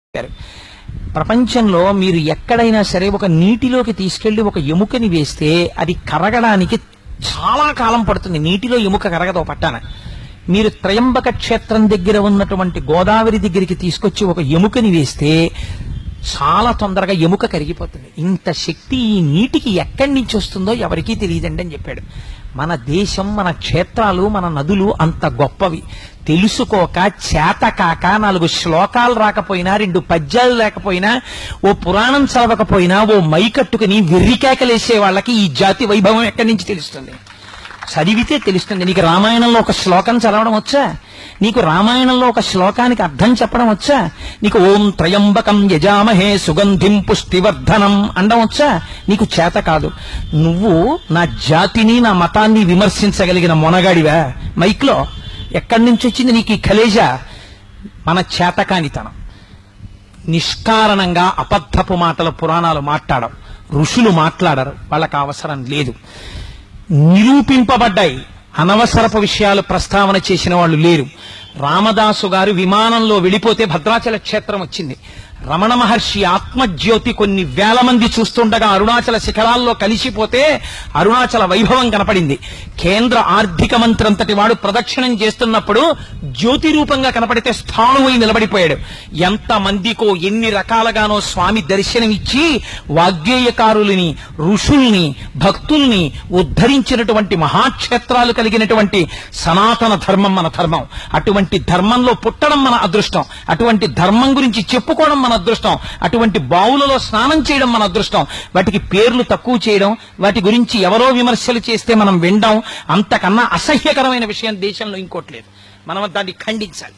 చెప్పారు. ప్రపంచంలో మీరు ఎక్కడైనా సరే ఒక నీటిలోకి తీసుకెళ్లి ఒక ఎముకని వేస్తే అది కరగడానికి చాలా కాలం పడుతుంది. నీటిలో ఎముక కరగదో పట్టాన. మీరు త్రయంబక క్షేత్రం దగ్గర ఉన్నటువంటి గోదావరి దగ్గరికి తీసుకొచ్చి ఒక ఎముకని వేస్తే చాలా తొందరగా ఎముక కరిగిపోతుంది. ఇంత శక్తి ఈ నీటికి ఎక్కడి నుంచి వస్తుందో ఎవరికీ తెలియదండి అని చెప్పాడు. మన దేశం, మన క్షేత్రాలు, మన నదులు అంత గొప్పవి. తెలుసుకోక, చేతకాక, 4 శ్లోకాలు రాకపోయినా, 2 పద్యాలు లేకపోయినా, ఓ పురాణం చదవకపోయినా, ఓ మైకట్టుకుని వెర్రికేకలేసే వాళ్ళకి ఈ జాతి వైభవం ఎక్కడి నుంచి తెలుస్తుంది? చదివితే తెలుస్తుంది. నీకు రామాయణంలో ఒక శ్లోకం చదవడం వచ్చా? నీకు రామాయణంలో ఒక శ్లోకానికి అర్థం చెప్పడం వచ్చా? నీకు ఓం త్రయంబకం యజామహే సుగంధిం పుష్టివర్ధనం అండం వచ్చా? నీకు చేత కాదు. నువ్వు నా జాతిని, నా మతాన్ని విమర్శించగలిగిన మొనగాడివా? మైక్లో ఎక్కడి నుంచి వచ్చింది నీకు ఈ కలేజా? మన చేతకానితనం. నిష్కారణంగా అబద్ధపు మాటలు పురాణాలు మాట్లాడవు, ఋషులు మాట్లాడరు, వాళ్ళకి అవసరం లేదు. నిరూపింపబడ్డాయి, అనవసరపు విషయాలు ప్రస్తావన చేసిన వాళ్ళు లేరు. రామదాసు గారు విమానంలో వెళ్ళిపోతే భద్రాచల క్షేత్రం వచ్చింది. రమణ మహర్షి ఆత్మజ్యోతి కొన్ని వేల మంది చూస్తుండగా అరుణాచల శిఖరాల్లో కలిసిపోతే అరుణాచల వైభవం కనపడింది. కేంద్ర ఆర్థిక మంత్రి అంతటి వాడు ప్రదక్షిణం చేస్తున్నప్పుడు జ్యోతి రూపంగా కనపడితే స్థాణువై నిలబడిపోయాడు. ఎంత మందికో ఎన్ని రకాలుగానో స్వామి దర్శనమిచ్చి వాగ్గేయకారులని, ఋషుల్ని, భక్తుల్ని ఉద్ధరించినటువంటి మహాక్షేత్రాలు కలిగినటువంటి సనాతన ధర్మం మన ధర్మం. అటువంటి ధర్మంలో పుట్టడం మన అదృష్టం. అటువంటి ధర్మం గురించి చెప్పుకోవడం మన అదృష్టం. అటువంటి బావులలో స్నానం చేయడం మన అదృష్టం. వాటికి పేర్లు తక్కువ చేయడం, వాటి గురించి ఎవరో విమర్శలు చేస్తే మనం వినడం, అంతకన్నా అసహ్యకరమైన విషయం దేశంలో ఇంకోటి లేదు. మనం దాన్ని ఖండించాలి.